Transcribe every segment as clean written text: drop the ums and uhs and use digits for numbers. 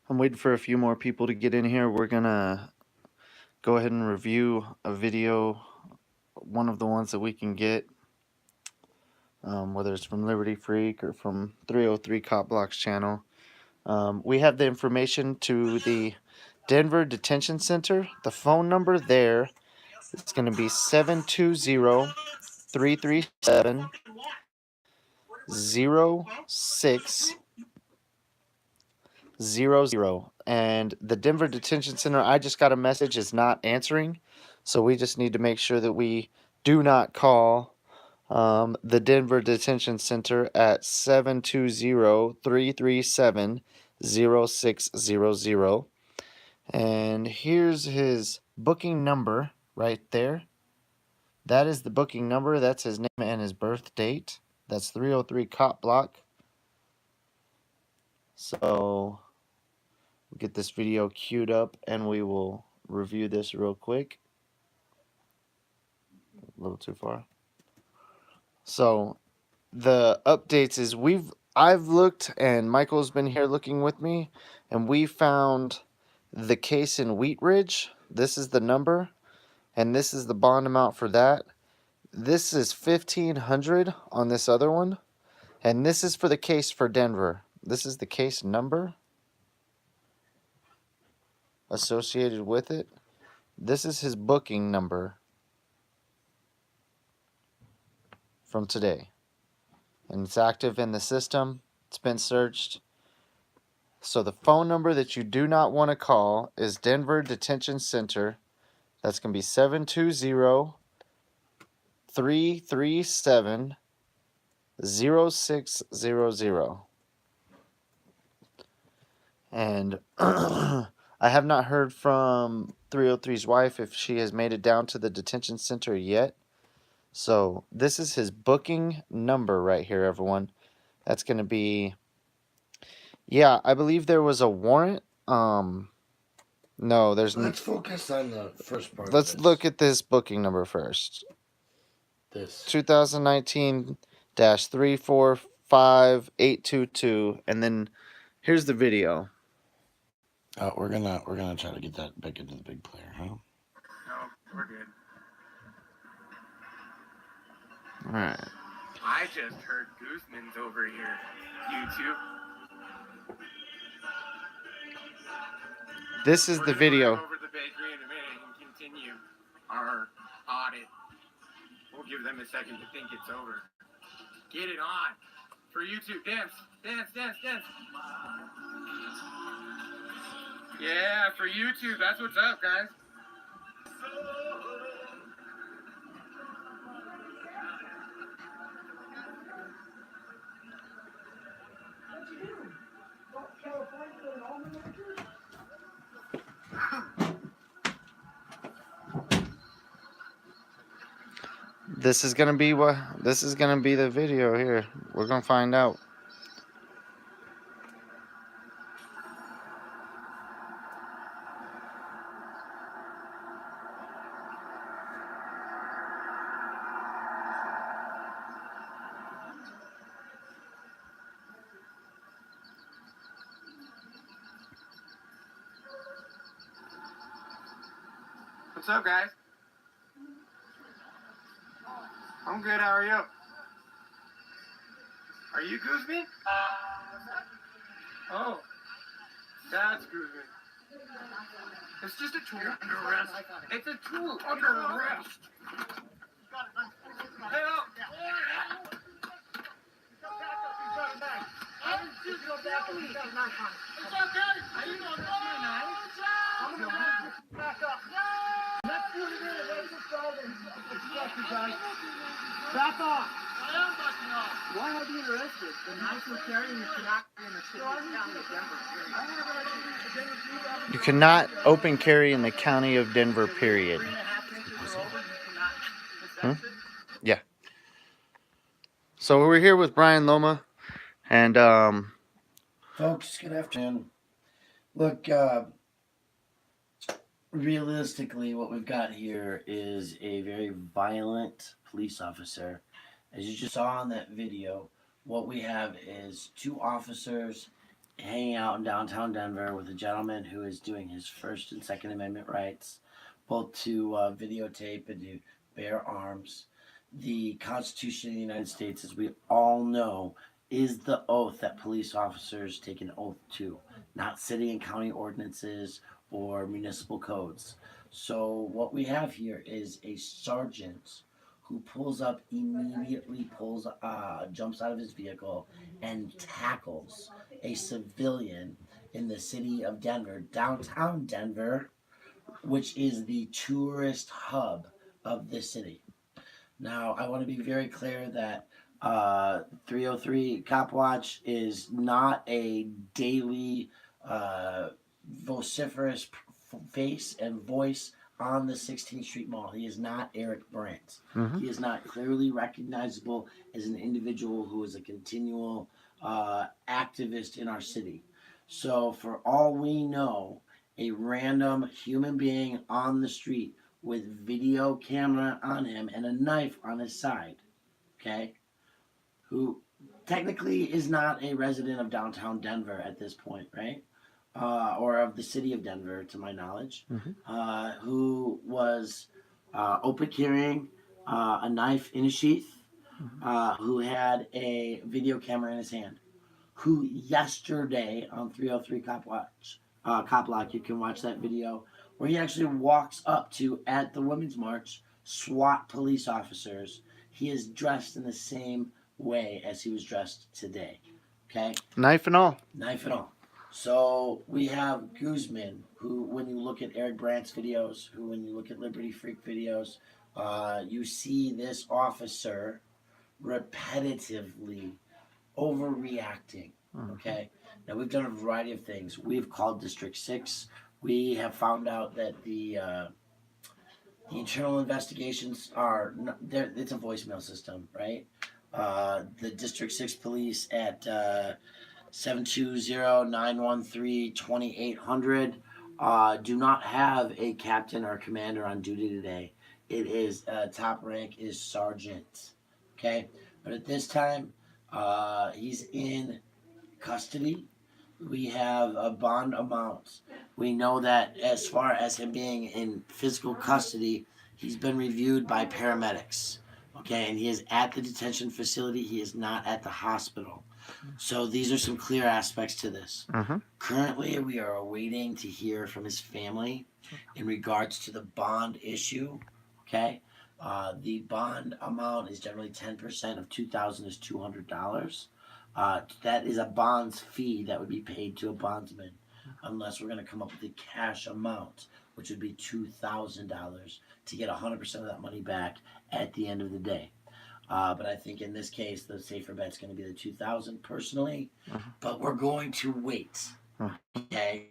I'm waiting for a few more people to get in here. We're gonna go ahead and review a video, one of the ones that we can get, whether it's from Liberty Freak or from 303 Cop Block's channel. We have the information to the Denver Detention Center. The phone number there is going to be 720-337-0600. And the Denver Detention Center, I just got a message, is not answering. So we just need to make sure that we do not call the Denver Detention Center at 720-337-0600. And here's his booking number right there. That is the booking number. That's his name and his birth date. That's 303 Cop Block. So we'll get this video queued up and we will review this real quick. A little too far. So the updates is I've looked, and Michael's been here looking with me, and we found the case in Wheat Ridge. This is the number, and this is the bond amount for that. This is $1,500 on this other one, and this is for the case for Denver. This is the case number associated with it. This is his booking number from today, and it's active in the system. It's been searched. So the phone number that you do not want to call is Denver Detention Center. That's going to be 720-337-0600. And I have not heard from 303's wife if she has made it down to the detention center yet. So this is his booking number right here, everyone. That's going to be... Yeah, I believe there was a warrant. No, there's... Let's focus on the first part. Let's look at this booking number first. This 2019-345822, and then here's the video. We're gonna try to get that back into the big player, huh? No, we're good. All right. I just heard Guzman's over here. YouTube. This is the video. We're over the bakery in a minute and continue our audit. We'll give them a second to think it's over. Get it on. For YouTube. Dance. Dance, dance, dance. Yeah, for YouTube. That's what's up, guys. This is gonna be the video here. We're gonna find out. What's up, guys? I'm good. How are you? Are you Guzman? Oh, that's Guzman. It's just a tool. You're under arrest. It's a tool. Under arrest. Hey, up. It's okay. Are you going to I'm going to back up. Let's do it again. Let's just go and guys. Back off. I am backing off. Why are you being arrested? The national carrying you cannot be in the city county of Denver. You cannot open carry in the county of Denver, period. Yeah. So we're here with Brian Loma, and folks, good afternoon. Look, realistically, what we've got here is a very violent police officer. As you just saw in that video, what we have is two officers hanging out in downtown Denver with a gentleman who is doing his First and Second Amendment rights, both to videotape and to bear arms. The Constitution of the United States, as we all know, is the oath that police officers take an oath to, not city and county ordinances or municipal codes. So, what we have here is a sergeant who pulls up, immediately jumps out of his vehicle and tackles a civilian in the city of Denver, downtown Denver, which is the tourist hub of this city. Now, I want to be very clear that 303 Cop Watch is not a daily uh, vociferous face and voice on the 16th Street Mall. He is not Eric Brandt. Mm-hmm. He is not clearly recognizable as an individual who is a continual activist in our city. So, for all we know, a random human being on the street with video camera on him and a knife on his side, okay, who technically is not a resident of downtown Denver at this point, right? Or of the city of Denver, to my knowledge, who was open carrying a knife in a sheath, who had a video camera in his hand, who yesterday on 303 Cop Block, you can watch that video where he actually walks up to, at the Women's March, SWAT police officers. He is dressed in the same way as he was dressed today. Okay? Knife and all. Knife and all. So we have Guzman, who, when you look at Eric Brandt's videos, who, when you look at Liberty Freak videos, you see this officer repetitively overreacting. Okay. Now we've done a variety of things. We've called District 6. We have found out that the internal investigations are there. It's a voicemail system, right? The District 6 police at 720-913-2800 do not have a captain or commander on duty today. It is top rank is sergeant. Okay. But at this time, he's in custody. We have a bond amount. We know that as far as him being in physical custody, he's been reviewed by paramedics. Okay, and he is at the detention facility. He is not at the hospital. So these are some clear aspects to this. Currently, we are awaiting to hear from his family in regards to the bond issue. Okay. The bond amount is generally 10% of $2,000 is $200. That is a bonds fee that would be paid to a bondsman, unless we're going to come up with a cash amount, which would be $2,000 to get 100% of that money back at the end of the day. But I think in this case, the safer bet's going to be the $2,000 personally. But we're going to wait. Okay.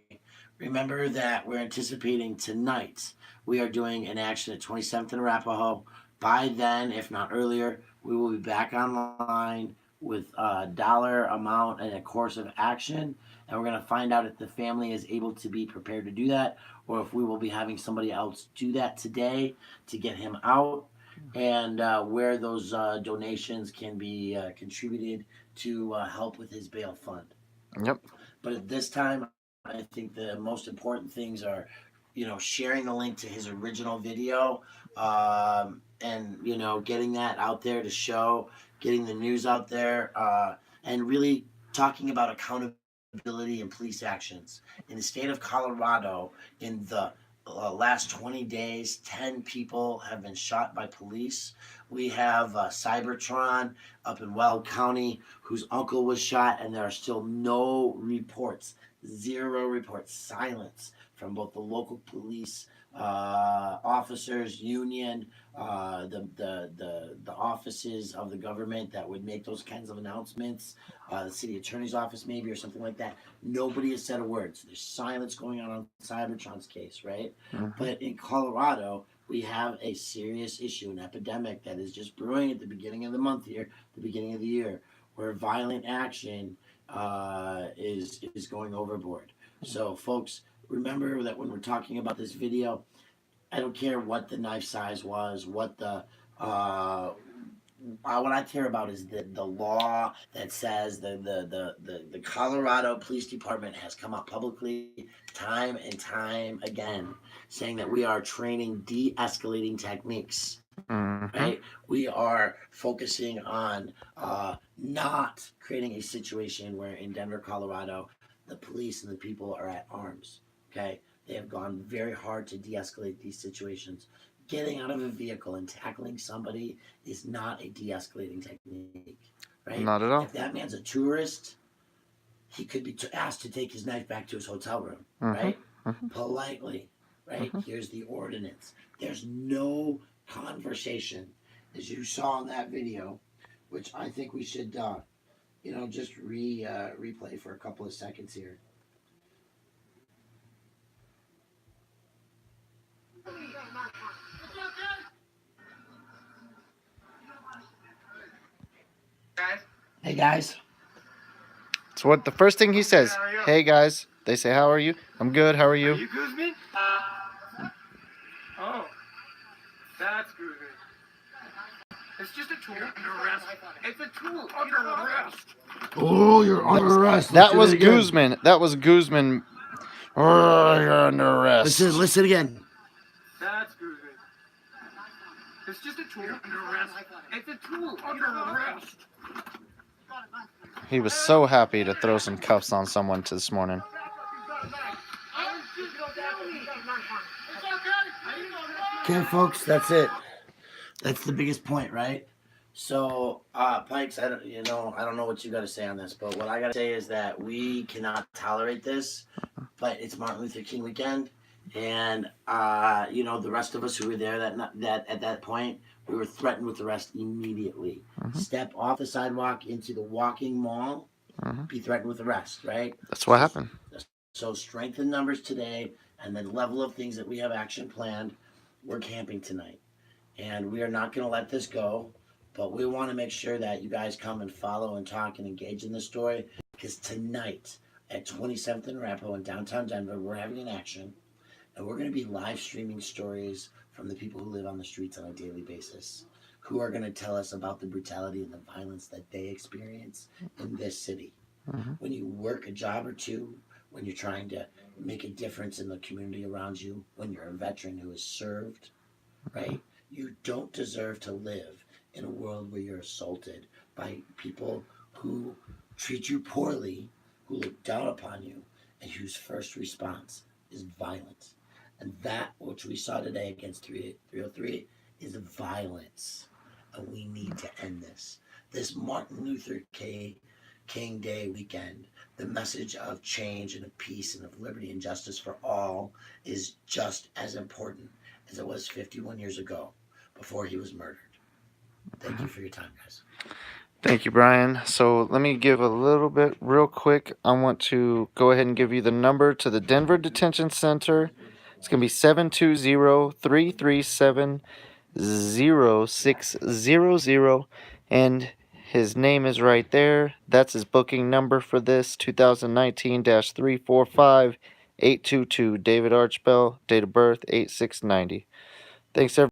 Remember that we're anticipating tonight. We are doing an action at 27th and Arapahoe. By then, if not earlier, we will be back online with a dollar amount and a course of action. And we're going to find out if the family is able to be prepared to do that, or if we will be having somebody else do that today to get him out, and where those donations can be contributed to help with his bail fund. Yep. But at this time, I think the most important things are, sharing the link to his original video, and, getting that out there to show, getting the news out there, and really talking about accountability and police actions. In the state of Colorado, in the last 20 days, 10 people have been shot by police. We have Cybertron up in Weld County, whose uncle was shot, and there are still no reports, 0 reports, silence from both the local police officers union, the offices of the government that would make those kinds of announcements, the city attorney's office maybe, or something like that. Nobody has said a word. So there's silence going on Cybertron's case, right? But in Colorado, we have a serious issue, an epidemic that is just brewing at the beginning of the month here, the beginning of the year, where violent action is going overboard. So, folks, remember that when we're talking about this video, I don't care what the knife size was, what the what I care about is the law that says the Colorado Police Department has come out publicly time and time again saying that we are training de-escalating techniques. Right? We are focusing on not creating a situation where in Denver, Colorado, the police and the people are at arms. Okay? They have gone very hard to de escalate these situations. Getting out of a vehicle and tackling somebody is not a de escalating technique. Right? Not at all. If that man's a tourist, he could be asked to take his knife back to his hotel room. Right? Politely. Right? Here's the ordinance. There's no conversation, as you saw in that video, which I think we should, just replay for a couple of seconds here. Hey guys. It's what the first thing he says. Hey guys. They say, how are you? I'm good. How are you? Are you Guzman? Oh, that's Guzman. It's just a tool. Under arrest. It's a tool. Under arrest. Oh, you're under arrest. That was Guzman. That was Guzman. Oh, you're under arrest. Listen again. That's Guzman. It's just a tool. Under arrest. It's a tool. Under arrest. He was so happy to throw some cuffs on someone this morning. Okay, folks, that's it. That's the biggest point, right? So, Pikes, I don't know what you got to say on this, but what I got to say is that we cannot tolerate this. But it's Martin Luther King weekend, and the rest of us who were there that at that point, we were threatened with arrest immediately. Step off the sidewalk into the walking mall, be threatened with arrest, right? That's what happened. So strengthen numbers today, and then level of things that we have action planned. We're camping tonight, and we are not going to let this go. But we want to make sure that you guys come and follow and talk and engage in the story, because tonight at 27th and Arapahoe in downtown Denver, we're having an action, and we're going to be live streaming stories from the people who live on the streets on a daily basis, who are going to tell us about the brutality and the violence that they experience in this city. When you work a job or two, when you're trying to make a difference in the community around you, when you're a veteran who has served, right? You don't deserve to live in a world where you're assaulted by people who treat you poorly, who look down upon you, and whose first response is violence. And that which we saw today against 303 is violence. And we need to end this. This Martin Luther King Day weekend, the message of change and of peace and of liberty and justice for all is just as important as it was 51 years ago before he was murdered. Thank you for your time, guys. Thank you, Brian. So let me give a little bit real quick. I want to go ahead and give you the number to the Denver Detention Center. It's going to be 720-337-0600. And his name is right there. That's his booking number for this 2019-345-822. David Archbell, date of birth 8690. Thanks, everyone.